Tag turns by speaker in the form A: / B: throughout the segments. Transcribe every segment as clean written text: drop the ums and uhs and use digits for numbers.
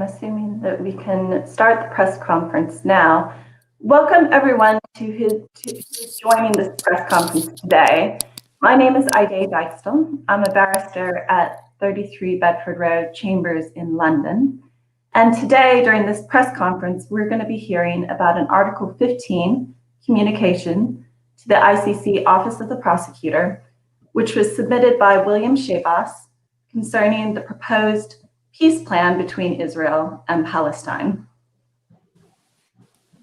A: assuming that we can start the press conference now. Welcome everyone who's joining this press conference today. My name is Ida Dijkstal. I'm a barrister at 33 Bedford Road, Chambers in London. And today, during this press conference, we're going to be hearing about an Article 15 communication to the ICC Office of the Prosecutor, which was submitted by William Schabas concerning the proposed peace plan between Israel and Palestine.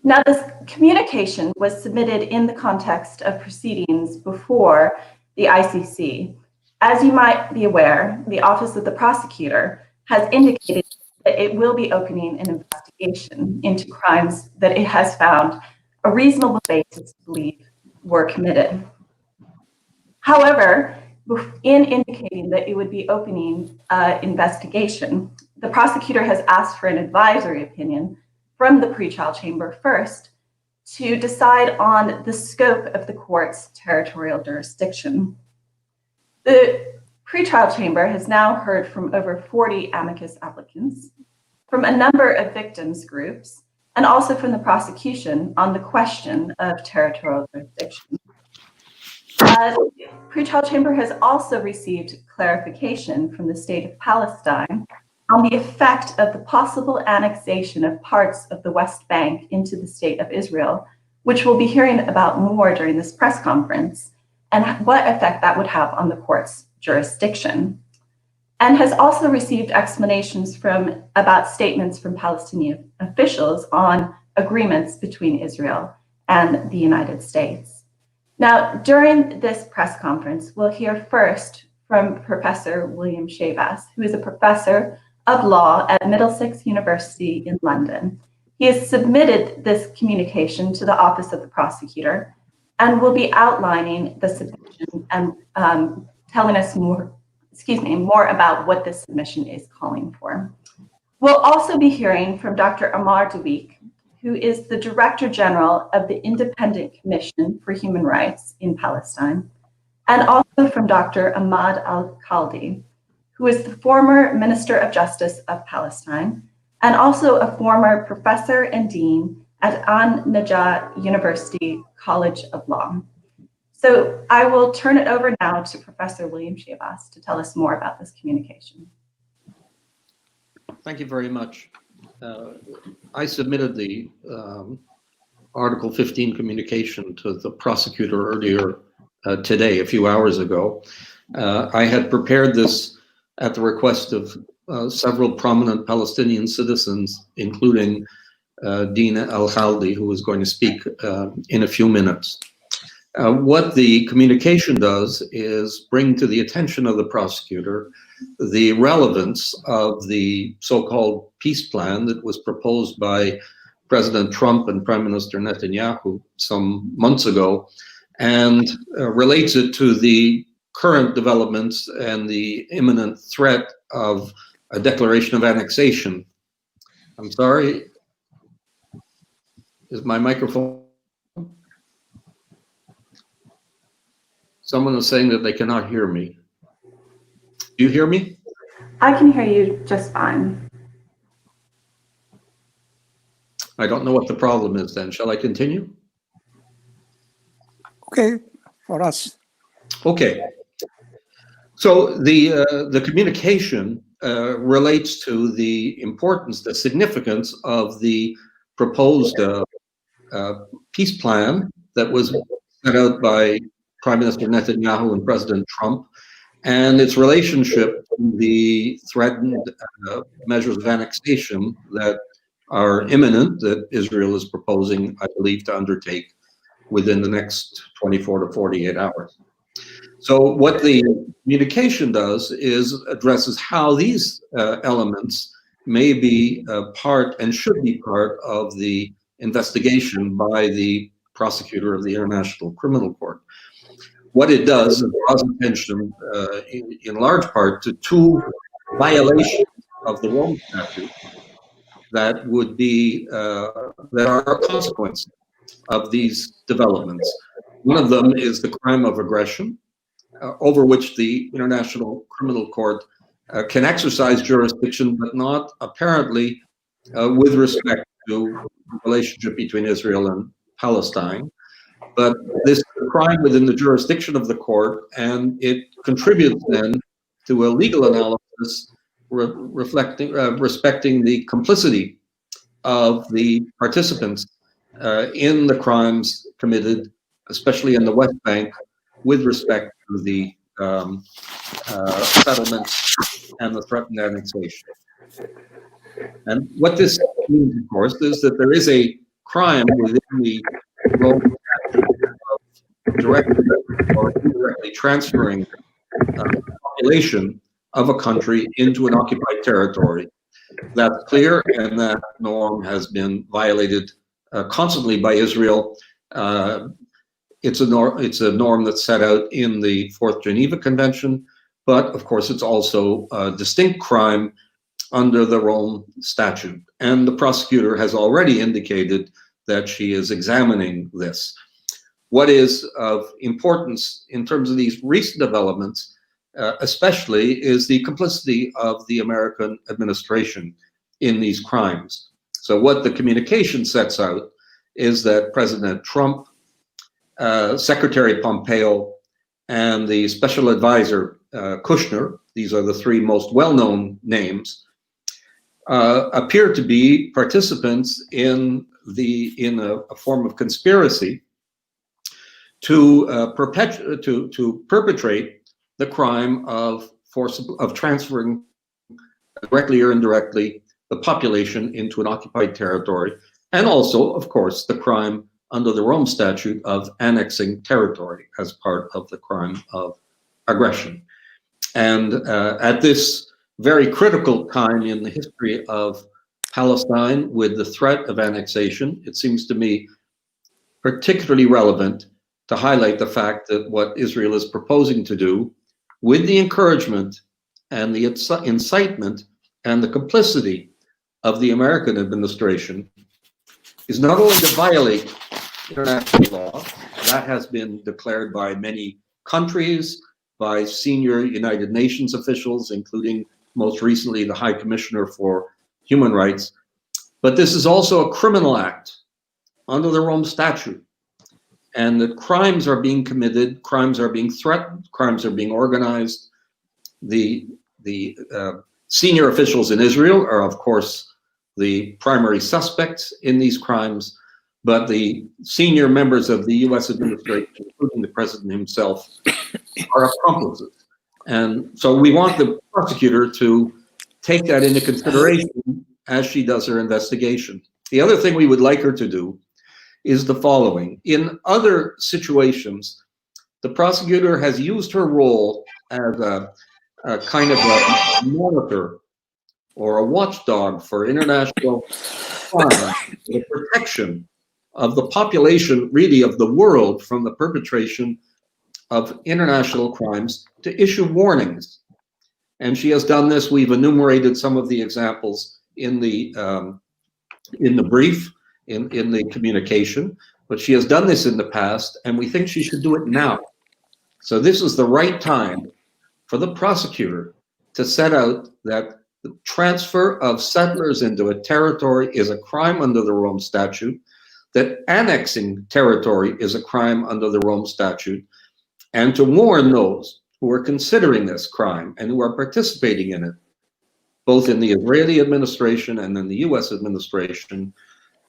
A: Now, this communication was submitted in the context of proceedings before the ICC. As you might be aware, the Office of the Prosecutor has indicated that it will be opening an investigation into crimes that it has found a reasonable basis to believe were committed. However, in indicating that it would be opening an investigation, the prosecutor has asked for an advisory opinion from the pretrial chamber first to decide on the scope of the court's territorial jurisdiction. The pretrial chamber has now heard from over 40 amicus applicants, from a number of victims groups, and also from the prosecution on the question of territorial jurisdiction. The pretrial chamber has also received clarification from the state of Palestine on the effect of the possible annexation of parts of the West Bank into the state of Israel, which we'll be hearing about more during this press conference, and what effect that would have on the court's jurisdiction. And has also received explanations about statements from Palestinian officials on agreements between Israel and the United States. Now, during this press conference, we'll hear first from Professor William Schabas, who is a professor of law at Middlesex University in London. He has submitted this communication to the Office of the Prosecutor and will be outlining the submission and telling us more about what this submission is calling for. We'll also be hearing from Dr. Amar Daweek, who is the Director General of the Independent Commission for Human Rights in Palestine, and also from Dr. Ahmad Al-Khaldi, who is the former Minister of Justice of Palestine, and also a former professor and dean at An-Najah University College of Law. So I will turn it over now to Professor William Schabas to tell us more about this communication.
B: Thank you very much. I submitted the Article 15 communication to the prosecutor earlier today, a few hours ago. I had prepared this at the request of several prominent Palestinian citizens, including Dina Al-Khaldi, who is going to speak in a few minutes. What the communication does is bring to the attention of the prosecutor the relevance of the so-called peace plan that was proposed by President Trump and Prime Minister Netanyahu some months ago, and relates it to the current developments and the imminent threat of a declaration of annexation. I'm sorry, is my microphone? Someone is saying that they cannot hear me. Do you hear me?
A: I can hear you just fine.
B: I don't know what the problem is then. Shall I continue?
C: Okay, for us.
B: Okay. So the communication relates to the importance, the significance of the proposed peace plan that was set out by Prime Minister Netanyahu and President Trump, and its relationship to the threatened measures of annexation that are imminent, that Israel is proposing, I believe, to undertake within the next 24 to 48 hours. So what the communication does is addresses how these elements may be part and should be part of the investigation by the prosecutor of the International Criminal Court. What it does is draws attention in large part to two violations of the Rome Statute that would be, that are a consequence of these developments. One of them is the crime of aggression, over which the International Criminal Court can exercise jurisdiction, but not apparently with respect to the relationship between Israel and Palestine. But this is a crime within the jurisdiction of the court, and it contributes then to a legal analysis respecting the complicity of the participants in the crimes committed, especially in the West Bank, with respect to the settlements and the threatened annexation. And what this means, of course, is that there is a crime within the Rome Statute of directly or indirectly transferring the population of a country into an occupied territory. That's clear, and that norm has been violated constantly by Israel. It's a norm that's set out in the Fourth Geneva Convention, but of course it's also a distinct crime under the Rome Statute. And the prosecutor has already indicated that she is examining this. What is of importance in terms of these recent developments, especially, is the complicity of the American administration in these crimes. So what the communication sets out is that President Trump, Secretary Pompeo, and the special advisor Kushner, these are the three most well-known names, appear to be participants in a form of conspiracy to perpetrate the crime of transferring directly or indirectly the population into an occupied territory, and also, of course, the crime under the Rome Statute of annexing territory as part of the crime of aggression. And at this very critical time in the history of Palestine, with the threat of annexation, it seems to me particularly relevant to highlight the fact that what Israel is proposing to do, with the encouragement and the incitement and the complicity of the American administration, is not only to violate international law, that has been declared by many countries, by senior United Nations officials, including most recently the High Commissioner for Human Rights, but this is also a criminal act under the Rome Statute. And that crimes are being committed, crimes are being threatened, crimes are being organized. The senior officials in Israel are, of course, the primary suspects in these crimes, but the senior members of the US administration, including the president himself, are accomplices. And so we want the prosecutor to take that into consideration as she does her investigation. The other thing we would like her to do is the following. In other situations, the prosecutor has used her role as a kind of a monitor or a watchdog for international crime, the protection of the population, really of the world, from the perpetration of international crimes, to issue warnings. And she has done this. We've enumerated some of the examples in the brief, in the communication, but she has done this in the past, and we think she should do it now. So this is the right time for the prosecutor to set out that the transfer of settlers into a territory is a crime under the Rome Statute, that annexing territory is a crime under the Rome Statute, and to warn those who are considering this crime and who are participating in it, both in the Israeli administration and in the US administration,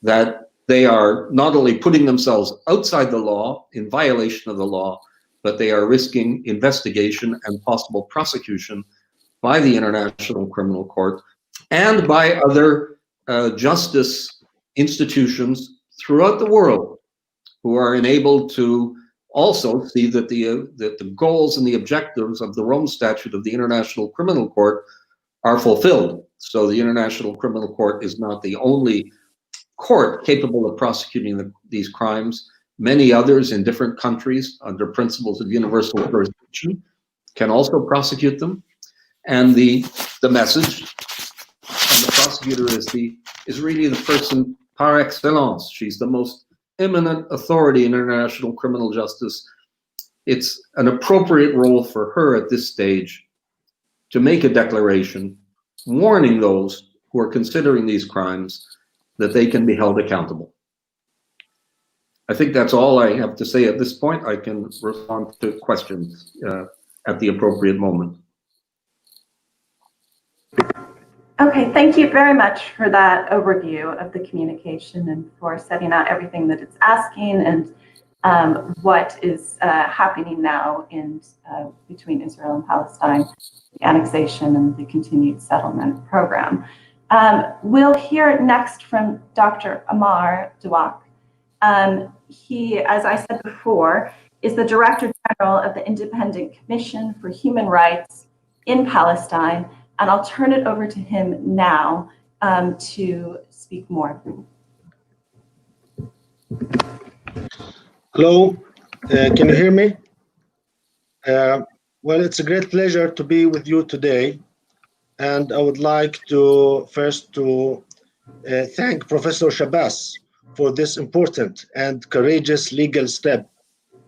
B: that they are not only putting themselves outside the law, in violation of the law, but they are risking investigation and possible prosecution by the International Criminal Court and by other justice institutions throughout the world, who are enabled to also see that the goals and the objectives of the Rome Statute of the International Criminal Court are fulfilled. So the International Criminal Court is not the only court capable of prosecuting these crimes. Many others in different countries under principles of universal jurisdiction can also prosecute them. And the message from the prosecutor is really the person par excellence. She's the most eminent authority in international criminal justice. It's an appropriate role for her at this stage to make a declaration warning those who are considering these crimes, that they can be held accountable. I think that's all I have to say at this point. I can respond to questions at the appropriate moment.
A: Okay, thank you very much for that overview of the communication and for setting out everything that it's asking and what is happening now between Israel and Palestine, the annexation and the continued settlement program. We'll hear next from Dr. Amar Duwak. He, as I said before, is the Director General of the Independent Commission for Human Rights in Palestine, and I'll turn it over to him now to speak more.
D: Hello, can you hear me? Well, it's a great pleasure to be with you today, and I would like to first thank Professor Shabazz for this important and courageous legal step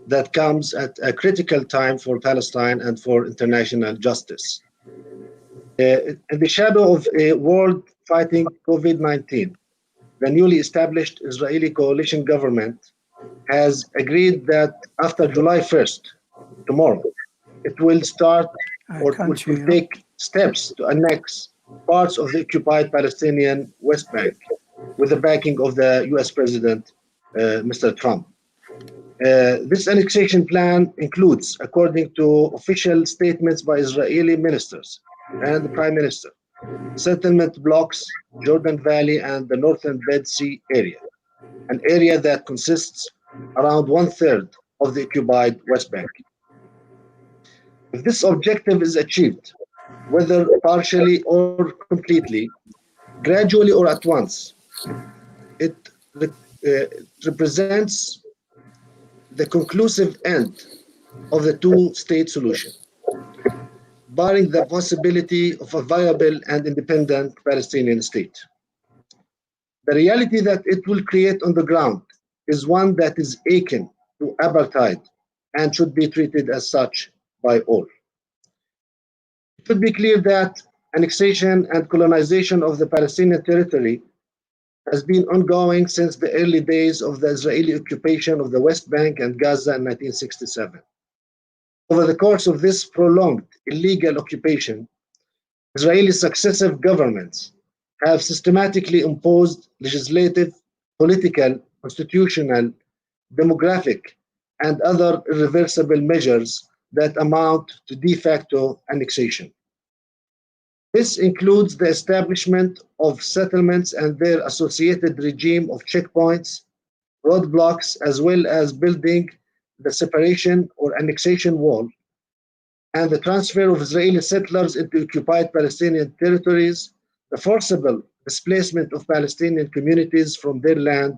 D: that comes at a critical time for Palestine and for international justice. In the shadow of a world fighting COVID-19, the newly established Israeli coalition government has agreed that after July 1st, tomorrow, it will start or will take steps to annex parts of the occupied Palestinian West Bank with the backing of the US President, Mr. Trump. This annexation plan includes, according to official statements by Israeli ministers and the Prime Minister, settlement blocks, Jordan Valley and the Northern Dead Sea area, an area that consists around 1/3 of the occupied West Bank. If this objective is achieved, whether partially or completely, gradually or at once, it represents the conclusive end of the two-state solution, barring the possibility of a viable and independent Palestinian state. The reality that it will create on the ground is one that is akin to apartheid and should be treated as such by all. It should be clear that annexation and colonization of the Palestinian territory has been ongoing since the early days of the Israeli occupation of the West Bank and Gaza in 1967. Over the course of this prolonged illegal occupation, Israeli successive governments have systematically imposed legislative, political, constitutional, demographic, and other irreversible measures that amount to de facto annexation. This includes the establishment of settlements and their associated regime of checkpoints, roadblocks, as well as building the separation or annexation wall, and the transfer of Israeli settlers into occupied Palestinian territories, the forcible displacement of Palestinian communities from their land,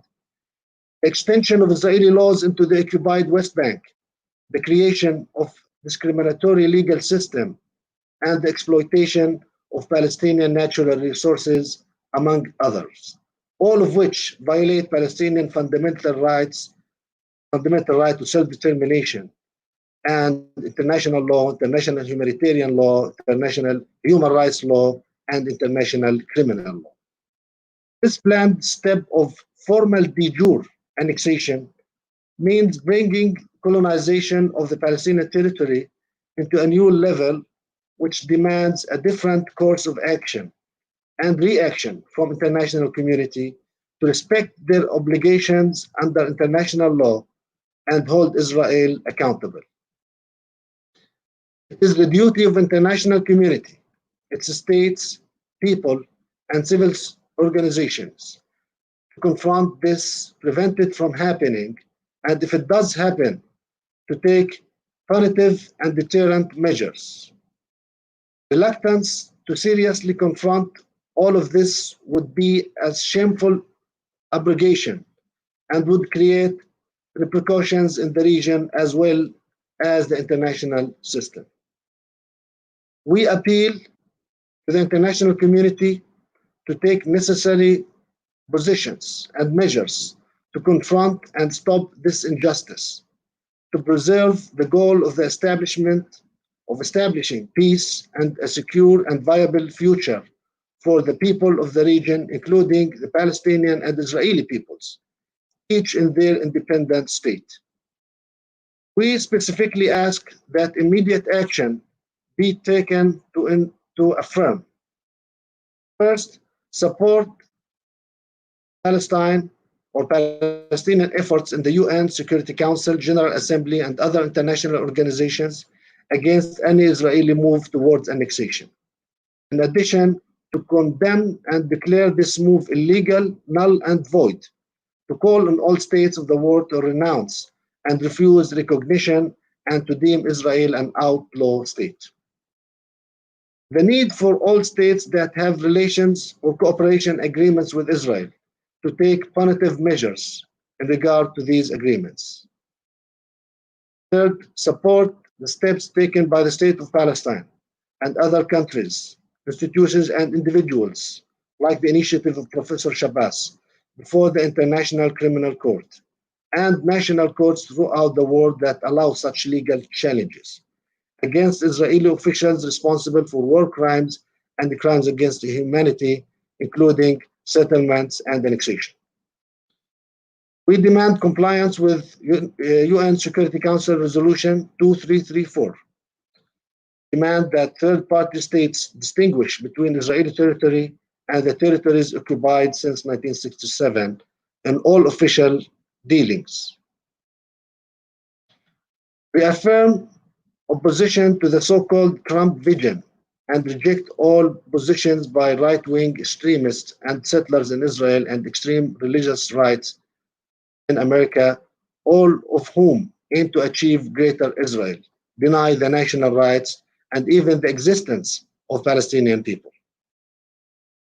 D: extension of Israeli laws into the occupied West Bank, the creation of discriminatory legal system, and the exploitation of Palestinian natural resources, among others, all of which violate Palestinian fundamental right to self-determination and international law, international humanitarian law, international human rights law, and international criminal law. This planned step of formal de jure annexation means bringing colonization of the Palestinian territory into a new level, which demands a different course of action and reaction from international community to respect their obligations under international law and hold Israel accountable. It is the duty of international community, its states, people, and civil organizations to confront this, prevent it from happening, and if it does happen, to take punitive and deterrent measures. Reluctance to seriously confront all of this would be a shameful abrogation and would create repercussions in the region as well as the international system. We appeal to the international community to take necessary positions and measures to confront and stop this injustice, to preserve the goal of the establishing peace and a secure and viable future for the people of the region, including the Palestinian and Israeli peoples, each in their independent state. We specifically ask that immediate action be taken to affirm. First, support Palestine or Palestinian efforts in the UN Security Council, General Assembly, and other international organizations against any Israeli move towards annexation. In addition, to condemn and declare this move illegal, null, and void, to call on all states of the world to renounce and refuse recognition and to deem Israel an outlaw state. The need for all states that have relations or cooperation agreements with Israel to take punitive measures in regard to these agreements. Third, support the steps taken by the State of Palestine and other countries, institutions, and individuals, like the initiative of Professor Shabazz, before the International Criminal Court and national courts throughout the world that allow such legal challenges against Israeli officials responsible for war crimes and crimes against humanity, including settlements and annexation. We demand compliance with UN Security Council Resolution 2334. Demand that third-party states distinguish between Israeli territory and the territories occupied since 1967 in all official dealings. We affirm opposition to the so-called Trump vision and reject all positions by right-wing extremists and settlers in Israel and extreme religious rights in America, all of whom aim to achieve greater Israel, deny the national rights, and even the existence of Palestinian people.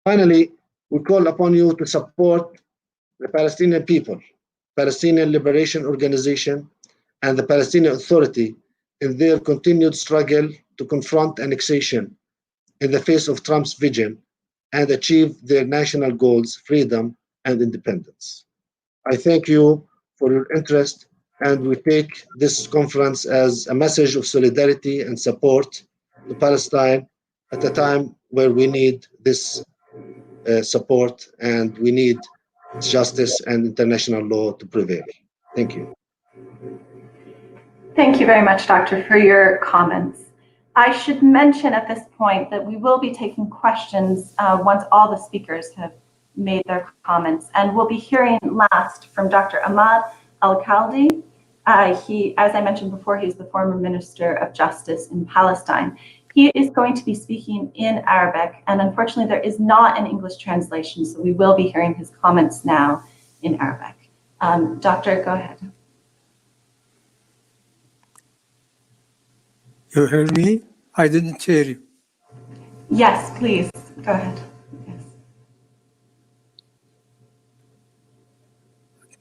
D: Finally, we call upon you to support the Palestinian people, Palestinian Liberation Organization, and the Palestinian Authority in their continued struggle to confront annexation in the face of Trump's vision and achieve their national goals, freedom, and independence. I thank you for your interest, and we take this conference as a message of solidarity and support to Palestine at a time where we need this support and we need justice and international law to prevail. Thank you.
A: Thank you very much, Doctor, for your comments. I should mention at this point that we will be taking questions once all the speakers have made their comments, and we'll be hearing last from Dr. Ahmad Al-Khaldi. He, as I mentioned before, he's the former Minister of Justice in Palestine. He is going to be speaking in Arabic, and unfortunately there is not an English translation, so we will be hearing his comments now in Arabic. Doctor, go ahead.
C: You hear me? I didn't hear you.
A: Yes, please, go ahead. Yes.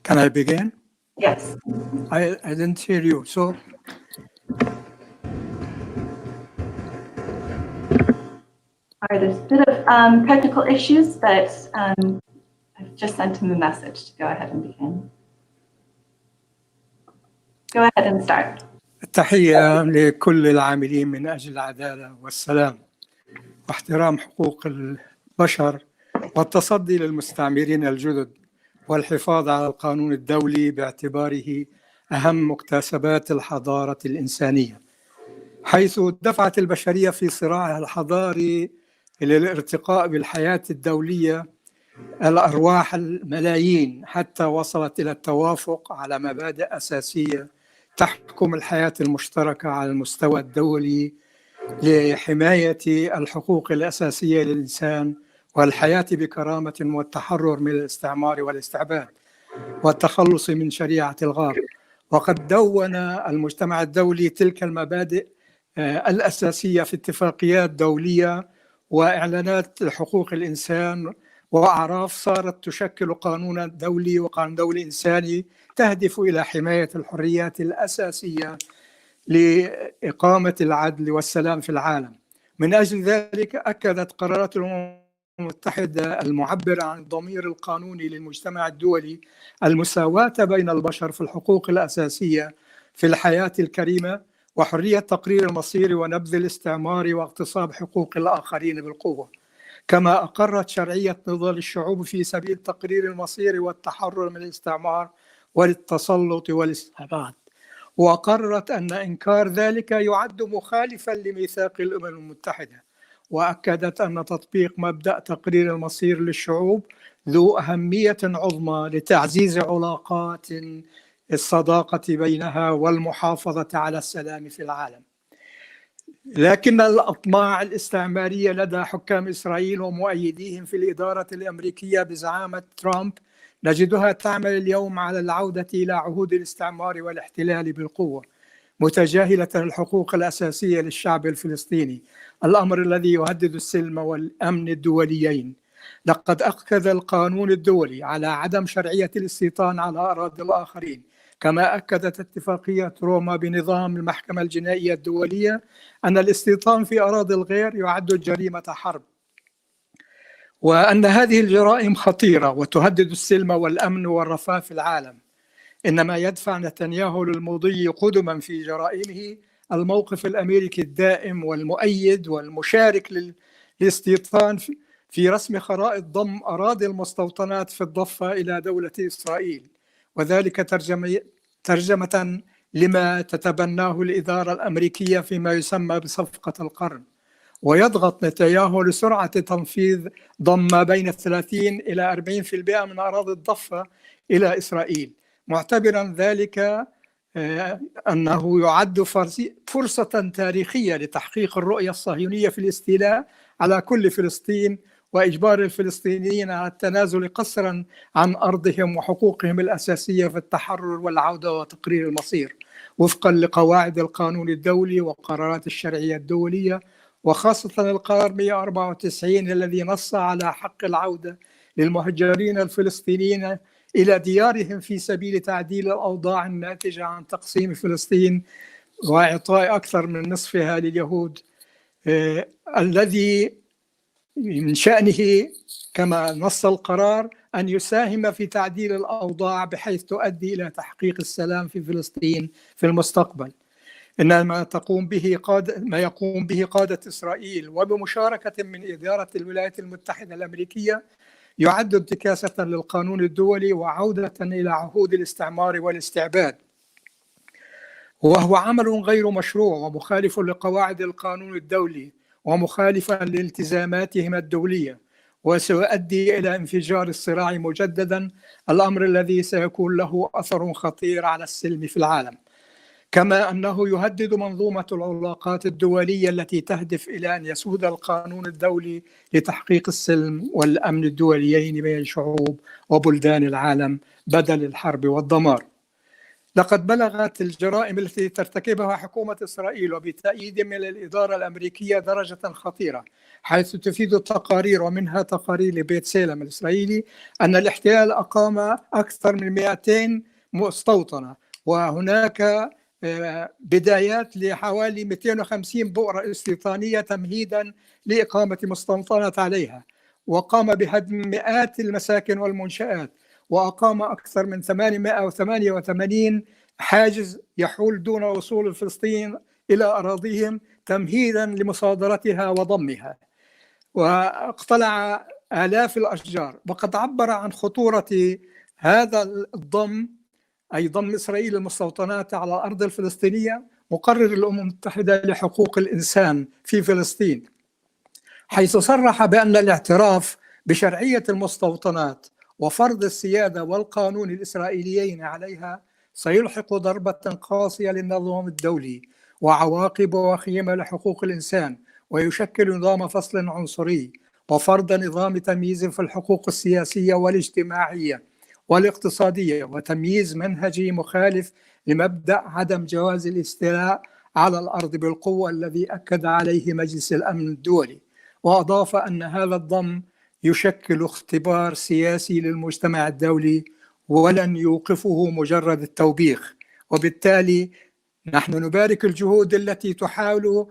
C: Can I begin?
A: Yes.
C: I didn't hear you. So,
A: All right, there's a bit of technical issues, but I've just sent him a message to go ahead and begin. Go ahead and start.
C: التحية لكل العاملين من أجل العدالة والسلام واحترام حقوق البشر والتصدي للمستعمرين الجدد والحفاظ على القانون الدولي باعتباره أهم مكتسبات الحضارة الإنسانية، حيث دفعت البشرية في صراعها الحضاري إلى الارتقاء بالحياة الدولية الأرواح الملايين حتى وصلت إلى التوافق على مبادئ أساسية تحكم الحياة المشتركة على المستوى الدولي لحماية الحقوق الأساسية للإنسان والحياة بكرامة والتحرر من الاستعمار والاستعباد والتخلص من شريعة الغاب. وقد دون المجتمع الدولي تلك المبادئ الأساسية في اتفاقيات دولية وإعلانات حقوق الإنسان وأعراف صارت تشكل قانونا دولي وقانون دولي إنساني تهدف إلى حماية الحريات الأساسية لإقامة العدل والسلام في العالم. من أجل ذلك أكدت قرارات الأمم المتحدة المعبرة عن الضمير القانوني للمجتمع الدولي المساواة بين البشر في الحقوق الأساسية في الحياة الكريمة وحرية تقرير المصير ونبذ الاستعمار واغتصاب حقوق الآخرين بالقوة. كما أقرت شرعية نضال الشعوب في سبيل تقرير المصير والتحرر من الاستعمار والتسلط والاستعباد، وقررت أن إنكار ذلك يعد مخالفا لميثاق الأمم المتحدة، وأكدت أن تطبيق مبدأ تقرير المصير للشعوب ذو أهمية عظمى لتعزيز علاقات الصداقة بينها والمحافظة على السلام في العالم. لكن الأطماع الاستعمارية لدى حكام إسرائيل ومؤيديهم في الإدارة الأمريكية بزعامة ترامب نجدها تعمل اليوم على العودة إلى عهود الاستعمار والاحتلال بالقوة، متجاهلة الحقوق الأساسية للشعب الفلسطيني، الأمر الذي يهدد السلم والأمن الدوليين. لقد أكد القانون الدولي على عدم شرعية الاستيطان على أراضي الآخرين، كما أكدت اتفاقية روما بنظام المحكمة الجنائية الدولية أن الاستيطان في أراضي الغير يعد جريمة حرب، وأن هذه الجرائم خطيرة وتهدد السلم والأمن والرفاه في العالم. إنما يدفع نتنياهو للمضي قدما في جرائمه الموقف الأمريكي الدائم والمؤيد والمشارك للاستيطان في رسم خرائط ضم أراضي المستوطنات في الضفة إلى دولة إسرائيل، وذلك ترجمة لما تتبناه الإدارة الأمريكية فيما يسمى بصفقة القرن. ويضغط نتنياهو لسرعة تنفيذ ضم ما بين 30 إلى 40% من أراضي الضفة إلى إسرائيل، معتبرا ذلك أنه يعد فرصة تاريخية لتحقيق الرؤية الصهيونية في الاستيلاء على كل فلسطين وإجبار الفلسطينيين على التنازل قسرا عن أرضهم وحقوقهم الأساسية في التحرر والعودة وتقرير المصير وفقا لقواعد القانون الدولي وقرارات الشرعية الدولية، وخاصة القرار 194 الذي نص على حق العودة للمهجرين الفلسطينيين إلى ديارهم في سبيل تعديل الأوضاع الناتجة عن تقسيم فلسطين وإعطاء أكثر من نصفها لليهود، الذي من شأنه كما نص القرار أن يساهم في تعديل الأوضاع بحيث تؤدي إلى تحقيق السلام في فلسطين في المستقبل. إن ما يقوم به قادة إسرائيل وبمشاركة من إدارة الولايات المتحدة الأمريكية يعد انتكاسة للقانون الدولي وعودة إلى عهود الاستعمار والاستعباد، وهو عمل غير مشروع ومخالف لقواعد القانون الدولي ومخالفا لالتزاماتهم الدولية، وسيؤدي إلى انفجار الصراع مجددا، الأمر الذي سيكون له أثر خطير على السلم في العالم، كما أنه يهدد منظومة العلاقات الدولية التي تهدف إلى أن يسود القانون الدولي لتحقيق السلم والأمن الدوليين بين شعوب وبلدان العالم بدل الحرب والدمار. لقد بلغت الجرائم التي ترتكبها حكومة إسرائيل وبتأييد من الإدارة الأمريكية درجة خطيرة، حيث تفيد التقارير ومنها تقارير لبيت سيلم الإسرائيلي أن الاحتلال أقام أكثر من 200 مستوطنة، وهناك بدايات لحوالي 250 بؤرة استيطانية تمهيدا لإقامة مستوطنات عليها، وقام بهدم مئات المساكن والمنشآت، وأقام أكثر من 888 حاجز يحول دون وصول الفلسطينيين إلى أراضيهم تمهيدا لمصادرتها وضمها، واقتلع آلاف الأشجار. وقد عبر عن خطورة هذا الضم، أي ضم إسرائيل المستوطنات على الأرض الفلسطينية، مقرر الأمم المتحدة لحقوق الإنسان في فلسطين، حيث صرح بأن الاعتراف بشرعية المستوطنات وفرض السيادة والقانون الإسرائيليين عليها سيلحق ضربة قاسية للنظام الدولي وعواقب وخيمة لحقوق الإنسان، ويشكل نظام فصل عنصري وفرض نظام تمييز في الحقوق السياسية والاجتماعية والاقتصادية، وتمييز منهجي مخالف لمبدأ عدم جواز الاستيلاء على الأرض بالقوة الذي أكد عليه مجلس الأمن الدولي. وأضاف أن هذا الضم يشكل اختبار سياسي للمجتمع الدولي ولن يوقفه مجرد التوبيخ. وبالتالي نحن نبارك الجهود التي تحاول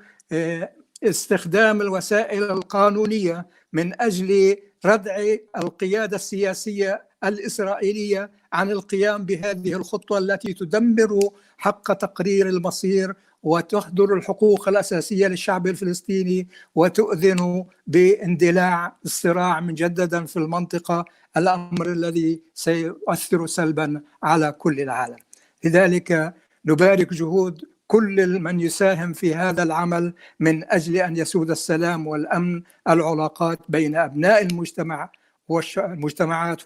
C: استخدام الوسائل القانونية من أجل ردع القيادة السياسية الإسرائيلية عن القيام بهذه الخطوة التي تدمر حق تقرير المصير وتهدر الحقوق الأساسية للشعب الفلسطيني وتؤذن باندلاع الصراع مجددا في المنطقة، الأمر الذي سيؤثر سلبا على كل العالم. لذلك نبارك جهود كل من يساهم في هذا العمل من أجل أن يسود السلام والأمن العلاقات بين أبناء المجتمعات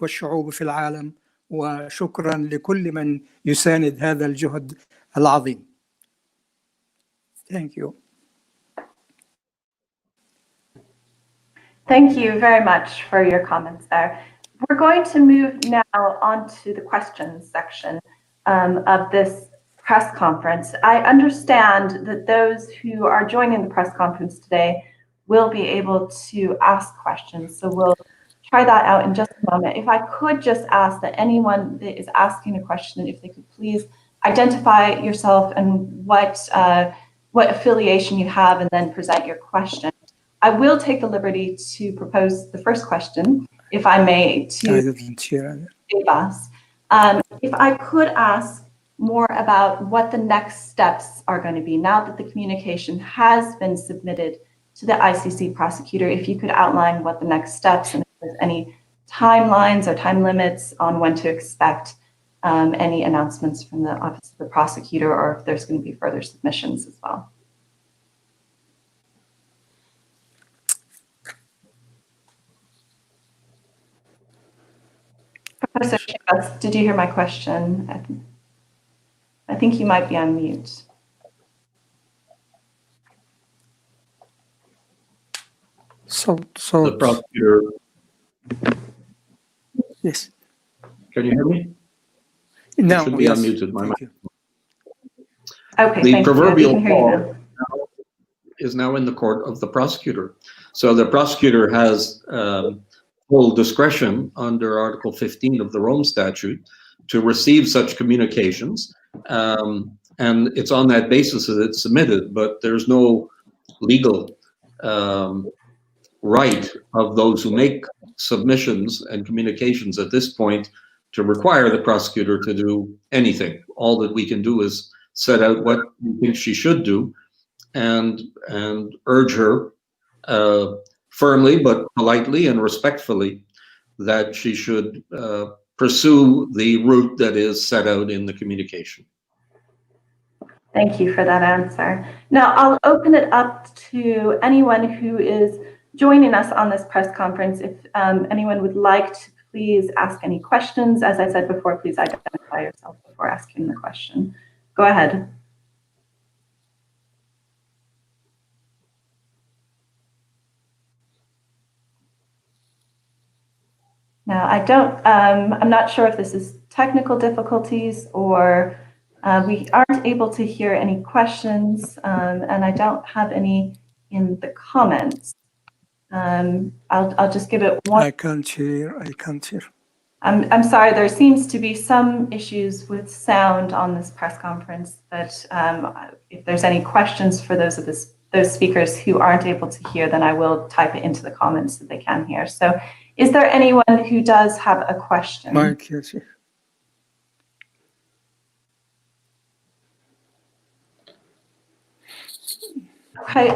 C: والشعوب في العالم. وشكرا لكل من يساند هذا الجهد العظيم. Thank you.
A: Thank you very much for your comments there. We're going to move now on to the questions section of this press conference. I understand that those who are joining the press conference today will be able to ask questions, so we'll try that out in just a moment. If I could just ask that anyone that is asking a question, if they could please identify yourself and what affiliation you have, and then present your question. I will take the liberty to propose the first question, if I may, to Abbas. If I could ask more about what the next steps are going to be now that the communication has been submitted to the ICC prosecutor, if you could outline what the next steps and if there's any timelines or time limits on when to expect any announcements from the Office of the Prosecutor, or if there's going to be further submissions as well. Professor Shibas, did you hear my question? I think you might be on mute.
B: The prosecutor.
C: Yes.
B: Can you hear me?
C: No,
B: should be
C: yes.
B: unmuted. My mic.
A: Okay,
B: the
A: thank
B: proverbial
A: you.
B: law is now in the court of the prosecutor. So the prosecutor has full discretion under Article 15 of the Rome Statute to receive such communications, and it's on that basis that it's submitted, but there's no legal right of those who make submissions and communications at this point to require the prosecutor to do anything. All that we can do is set out what we think she should do and urge her firmly but politely and respectfully that she should pursue the route that is set out in the communication.
A: Thank you for that answer. Now I'll open it up to anyone who is joining us on this press conference. If anyone would like to please ask any questions, as I said before, please identify yourself before asking the question. Go ahead. Now, I'm not sure if this is technical difficulties or we aren't able to hear any questions, and I don't have any in the comments. I'll just give it one.
C: I can't hear.
A: I'm sorry, there seems to be some issues with sound on this press conference, but if there's any questions for those speakers who aren't able to hear, then I will type it into the comments so they can hear. So is there anyone who does have a question?
C: Mike, yes.
A: Okay.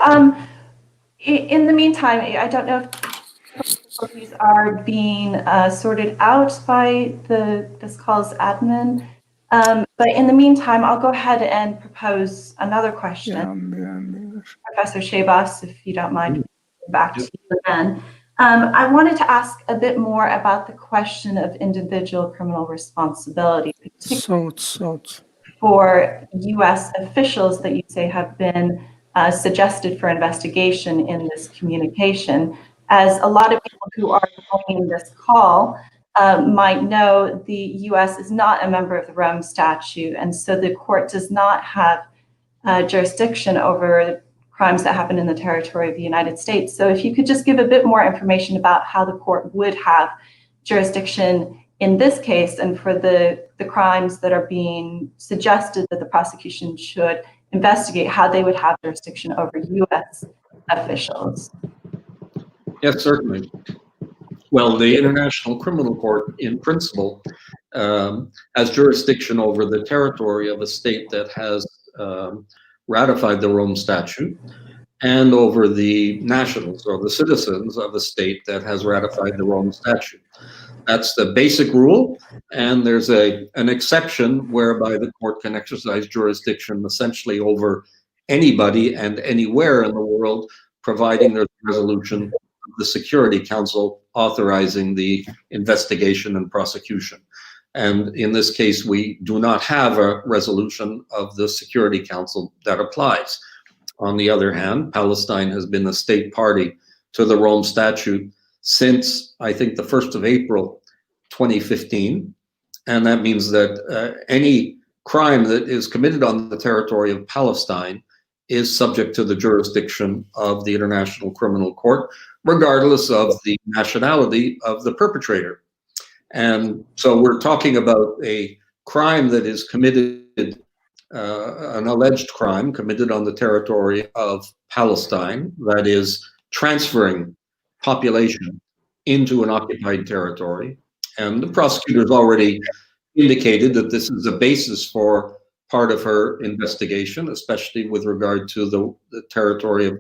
A: In the meantime, I don't know if difficulties are being sorted out by this call's admin, but in the meantime, I'll go ahead and propose another question. Professor Shibas, if you don't mind, back to you again. I wanted to ask a bit more about the question of individual criminal responsibility, particularly for U.S. officials that you say have been suggested for investigation in this communication. As a lot of people who are joining this call might know, the U.S. is not a member of the Rome Statute, and so the court does not have jurisdiction over crimes that happen in the territory of the United States. So if you could just give a bit more information about how the court would have jurisdiction in this case and for the crimes that are being suggested that the prosecution should investigate, how they would have jurisdiction over U.S. officials.
B: Yes, certainly. Well, the International Criminal Court, in principle, has jurisdiction over the territory of a state that has ratified the Rome Statute, and over the nationals or the citizens of a state that has ratified the Rome Statute. That's the basic rule, and there's an exception whereby the court can exercise jurisdiction essentially over anybody and anywhere in the world, providing there's a resolution of the Security Council authorizing the investigation and prosecution. And in this case, we do not have a resolution of the Security Council that applies. On the other hand, Palestine has been a state party to the Rome Statute since, I think, the 1st of April 2015. And that means that any crime that is committed on the territory of Palestine is subject to the jurisdiction of the International Criminal Court, regardless of the nationality of the perpetrator. And so we're talking about a crime that is committed, an alleged crime committed on the territory of Palestine, that is transferring population into an occupied territory. And the prosecutor's already indicated that this is a basis for part of her investigation, especially with regard to the territory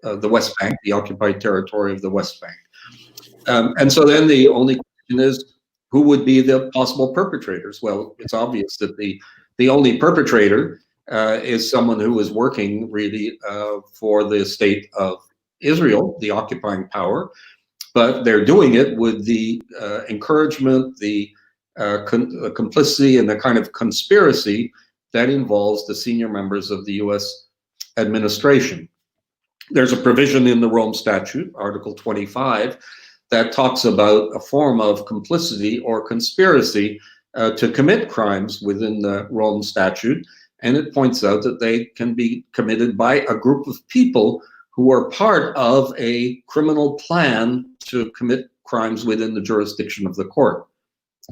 B: of the West Bank, the occupied territory of the West Bank. And so then the only question is, who would be the possible perpetrators? Well, it's obvious that the only perpetrator is someone who is working really for the state of Israel, the occupying power, but they're doing it with the encouragement, the complicity, and the kind of conspiracy that involves the senior members of the US administration. There's a provision in the Rome Statute, Article 25, that talks about a form of complicity or conspiracy to commit crimes within the Rome Statute, and it points out that they can be committed by a group of people who are part of a criminal plan to commit crimes within the jurisdiction of the court.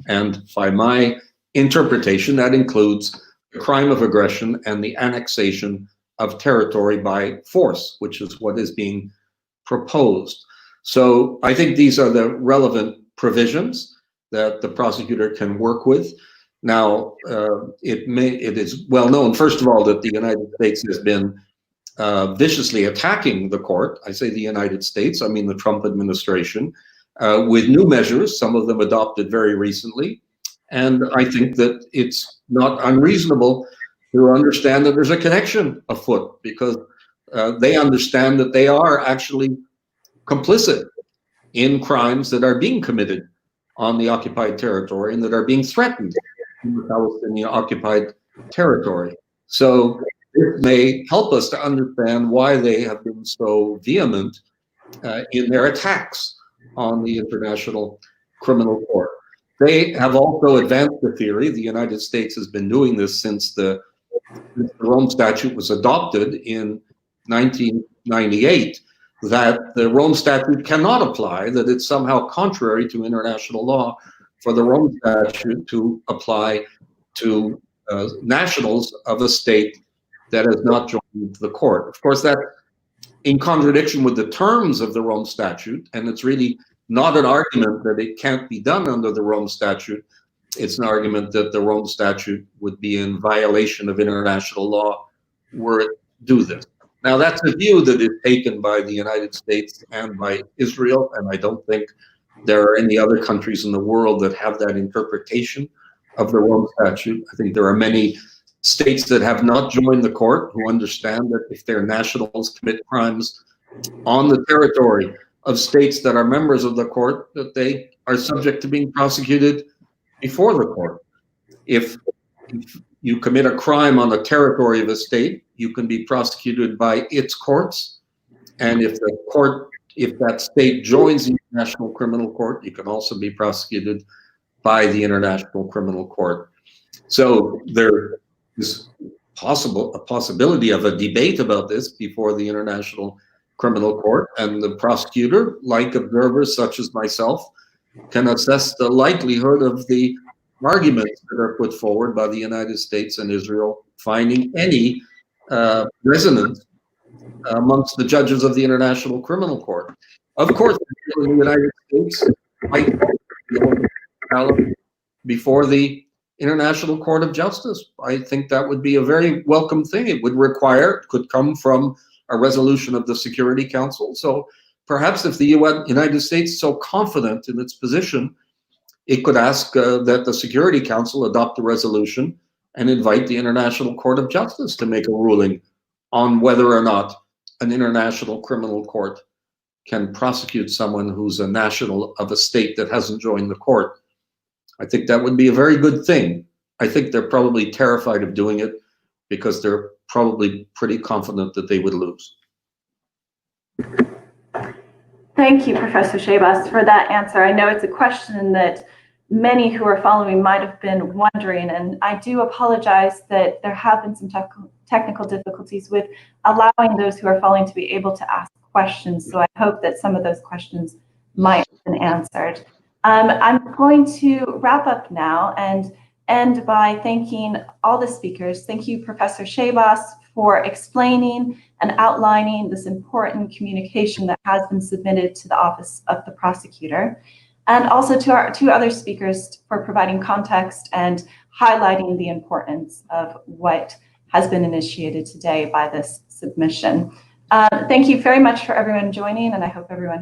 B: And by my interpretation, that includes the crime of aggression and the annexation of territory by force, which is what is being proposed. So I think these are the relevant provisions that the prosecutor can work with. Now, it is well known, first of all, that the United States has been viciously attacking the court. I say the United States, I mean the Trump administration, with new measures, some of them adopted very recently. And I think that it's not unreasonable to understand that there's a connection afoot, because they understand that they are actually complicit in crimes that are being committed on the occupied territory and that are being threatened in the Palestinian occupied territory. So it may help us to understand why they have been so vehement in their attacks on the International Criminal Court. They have also advanced the theory, the United States has been doing this since the Rome Statute was adopted in 1998, that the Rome Statute cannot apply, that it's somehow contrary to international law for the Rome Statute to apply to nationals of a state that has not joined the court. Of course, that's in contradiction with the terms of the Rome Statute, and it's really not an argument that it can't be done under the Rome Statute. It's an argument that the Rome Statute would be in violation of international law were it to do this. Now, that's a view that is taken by the United States and by Israel, and I don't think there are any other countries in the world that have that interpretation of the Rome Statute. I think there are many states that have not joined the court who understand that if their nationals commit crimes on the territory of states that are members of the court, that they are subject to being prosecuted before the court. If you commit a crime on the territory of a state, you can be prosecuted by its courts. And if that state joins the International Criminal Court, you can also be prosecuted by the International Criminal Court. So there is a possibility of a debate about this before the International Criminal Court, and the prosecutor, like observers such as myself, can assess the likelihood of the arguments that are put forward by the United States and Israel, finding any resonance amongst the judges of the International Criminal Court. Of course, the United States might before the International Court of Justice. I think that would be a very welcome thing. It would require, it could come from a resolution of the Security Council. So perhaps if the United States is so confident in its position, it could ask that the Security Council adopt a resolution and invite the International Court of Justice to make a ruling on whether or not an international criminal court can prosecute someone who's a national of a state that hasn't joined the court. I think that would be a very good thing. I think they're probably terrified of doing it because they're probably pretty confident that they would lose.
A: Thank you, Professor Shabas, for that answer. I know it's a question that many who are following might have been wondering, and I do apologize that there have been some technical difficulties with allowing those who are following to be able to ask questions. So I hope that some of those questions might have been answered. I'm going to wrap up now and end by thanking all the speakers. Thank you, Professor Shabas, for explaining and outlining this important communication that has been submitted to the Office of the Prosecutor, and also to our two other speakers for providing context and highlighting the importance of what has been initiated today by this submission. Thank you very much for everyone joining, and I hope everyone has